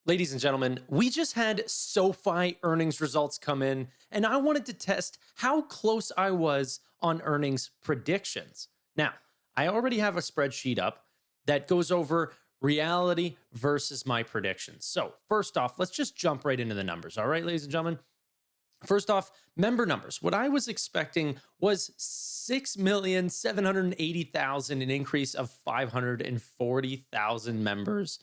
Ladies and gentlemen, we just had SoFi earnings results come in, and I wanted to test how close I was on earnings predictions. Now, I already have a spreadsheet up that goes over reality versus my predictions. So, first off, let's just jump right into the numbers. All right, ladies and gentlemen. First off, member numbers. What I was expecting was 6,780,000, an increase of 540,000 members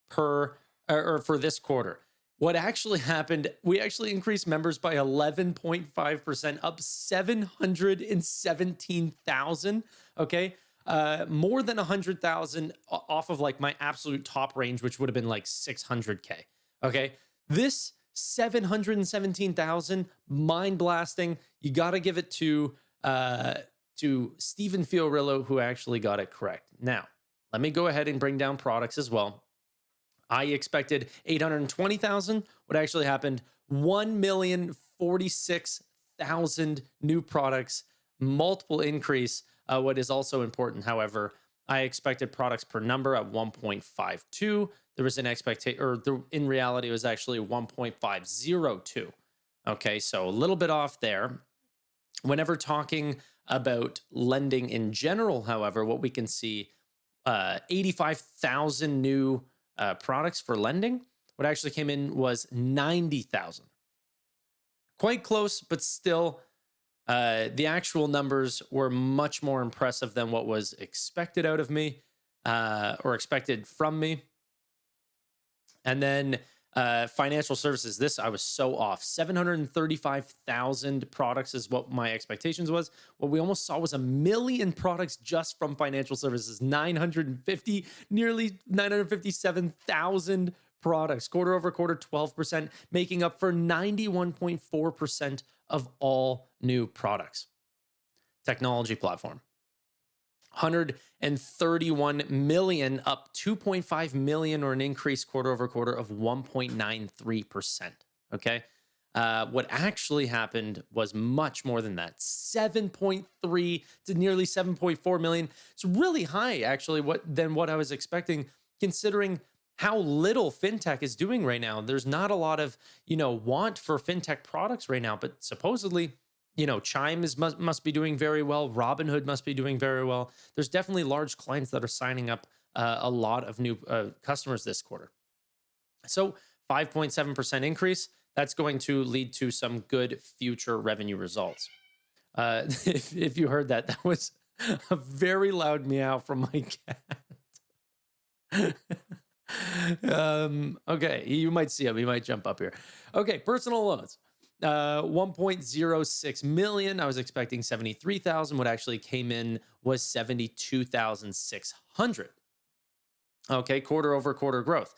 per or for this quarter. What actually happened, we actually increased members by 11.5%, up 717,000. Okay. More than 100,000 off of like my absolute top range, which would have been like 600K. Okay. This 717,000, mind blasting. You got to give it to Stephen Fiorillo, who actually got it correct. Now, let me go ahead and bring down products as well. I expected 820,000. What actually happened, 1,046,000 new products, multiple increase. What is also important, however, I expected products per number at 1.52. There was an expectation, or in reality, it was actually 1.502. Okay, so a little bit off there. Whenever talking about lending in general, however, what we can see, 85,000 new products for lending. What actually came in was 90,000. Quite close, but still, the actual numbers were much more impressive than what was expected out of me or expected from me. And then financial services, this I was so off. 735,000 products is what my expectations was. What we almost saw was 1 million products just from financial services. 950, nearly 957,000 products. Quarter over quarter, 12%, making up for 91.4% of all new products. Technology platform. 131 million, up 2.5 million, or an increase quarter over quarter of 1.93%. Okay. What actually happened was much more than that, 7.3 to nearly 7.4 million. It's really high, actually, than what I was expecting, considering how little fintech is doing right now. There's not a lot of want for fintech products right now, but supposedly, Chime must be doing very well. Robinhood must be doing very well. There's definitely large clients that are signing up a lot of new customers this quarter. So 5.7% increase. That's going to lead to some good future revenue results. If you heard that, that was a very loud meow from my cat. Okay, you might see him. He might jump up here. Okay, personal loans. 1.06 million. I was expecting 73,000. What actually came in was 72,600. Okay, quarter over quarter growth.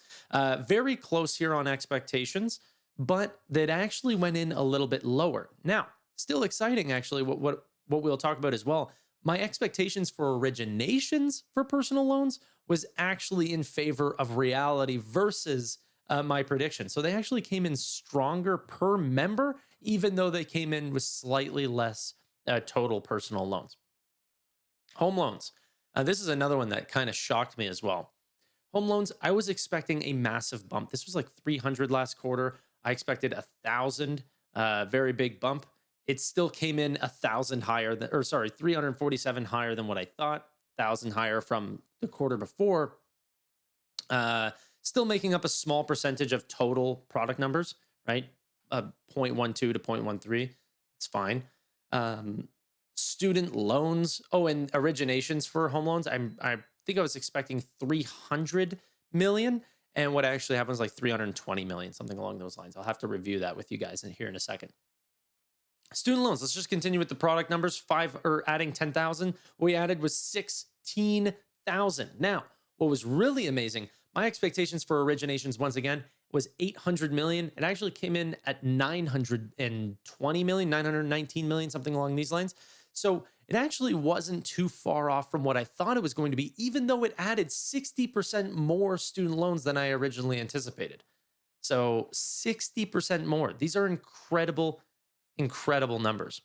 Very close here on expectations, but that actually went in a little bit lower. Now, still exciting, actually, what we'll talk about as well. My expectations for originations for personal loans was actually in favor of reality versus my prediction. So they actually came in stronger per member, even though they came in with slightly less total personal loans. Home loans. This is another one that kind of shocked me as well. Home loans, I was expecting a massive bump. This was like 300 last quarter. I expected 1,000, very big bump. It still came in 1,000 higher than, 347 higher than what I thought, 1,000 higher from the quarter before. Still making up a small percentage of total product numbers, right? 0.12 to 0.13. It's fine. Student loans. Oh, and originations for home loans. I think I was expecting 300 million. And what actually happened was like 320 million, something along those lines. I'll have to review that with you guys here in a second. Student loans. Let's just continue with the product numbers. Adding 10,000. What we added was 16,000. Now, what was really amazing, my expectations for originations, once again, was 800 million. It actually came in at 920 million, 919 million, something along these lines. So it actually wasn't too far off from what I thought it was going to be, even though it added 60% more student loans than I originally anticipated. So 60% more. These are incredible numbers.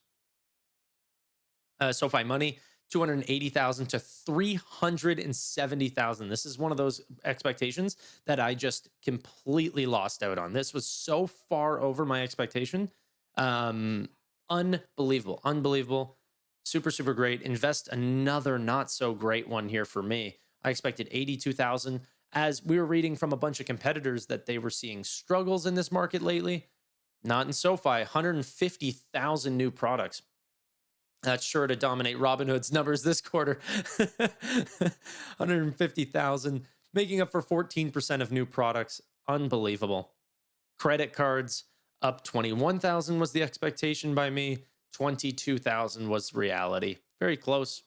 SoFi Money, 280,000 to 370,000. This is one of those expectations that I just completely lost out on. This was so far over my expectation. Unbelievable, unbelievable. Super, super great. Invest another not so great one here for me. I expected 82,000. As we were reading from a bunch of competitors that they were seeing struggles in this market lately. Not in SoFi, 150,000 new products. That's sure to dominate Robinhood's numbers this quarter. 150,000, making up for 14% of new products. Unbelievable. Credit cards up 21,000 was the expectation by me. 22,000 was reality. Very close.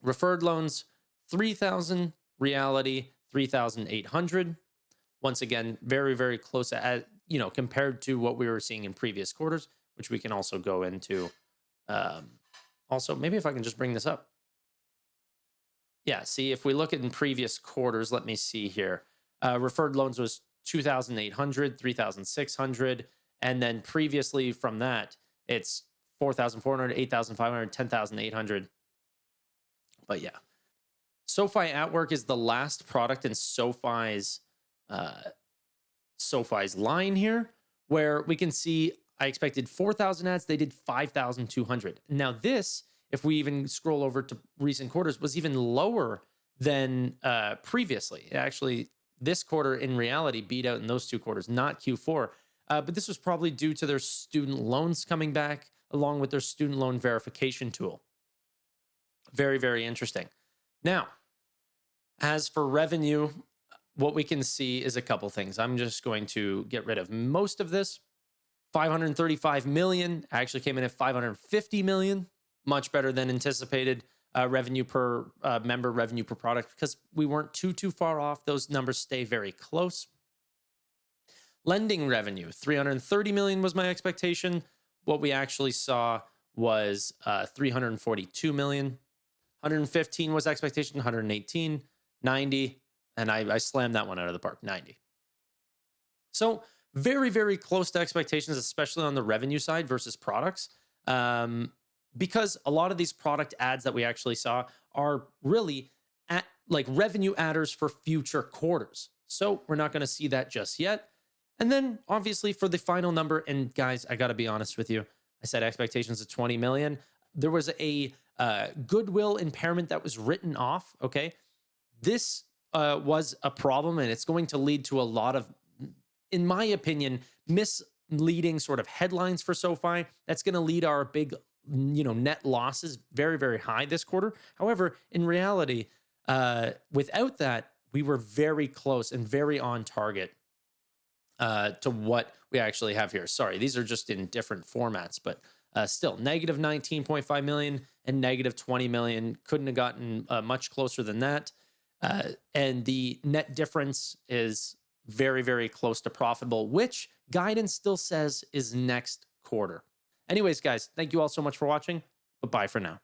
Referred loans, 3,000. Reality, 3,800. Once again, very, very close at, compared to what we were seeing in previous quarters, which we can also go into. Also, maybe if I can just bring this up. Yeah, see, if we look at in previous quarters, let me see here. Referred loans was 2,800, 3,600. And then previously from that, it's 4,400, 8,500, 10,800. But yeah. SoFi at Work is the last product in SoFi's line here, where we can see I expected 4,000 ads. They did 5,200. Now this, if we even scroll over to recent quarters, was even lower than previously. Actually, this quarter in reality beat out in those two quarters, not Q4. But this was probably due to their student loans coming back along with their student loan verification tool. Very, very interesting. Now, as for revenue, what we can see is a couple things. I'm just going to get rid of most of this. 535 million actually came in at 550 million, much better than anticipated. Revenue per member, revenue per product, because we weren't too far off. Those numbers stay very close. Lending revenue, 330 million was my expectation. What we actually saw was 342 million. 115 was expectation, 118, 90, and I slammed that one out of the park, 90. So very, very close to expectations, especially on the revenue side versus products. Because a lot of these product ads that we actually saw are really like revenue adders for future quarters. So we're not going to see that just yet. And then obviously for the final number, and guys, I got to be honest with you. I said expectations of 20 million. There was a goodwill impairment that was written off. Okay. This was a problem, and it's going to lead to a lot of, in my opinion, misleading sort of headlines for SoFi. That's going to lead our big, net losses very, very high this quarter. However, in reality, without that, we were very close and very on target to what we actually have here. Sorry, these are just in different formats, but still negative 19.5 million and negative 20 million. Couldn't have gotten much closer than that. And the net difference is very, very close to profitable, which guidance still says is next quarter. Anyways, guys, thank you all so much for watching. Bye for now.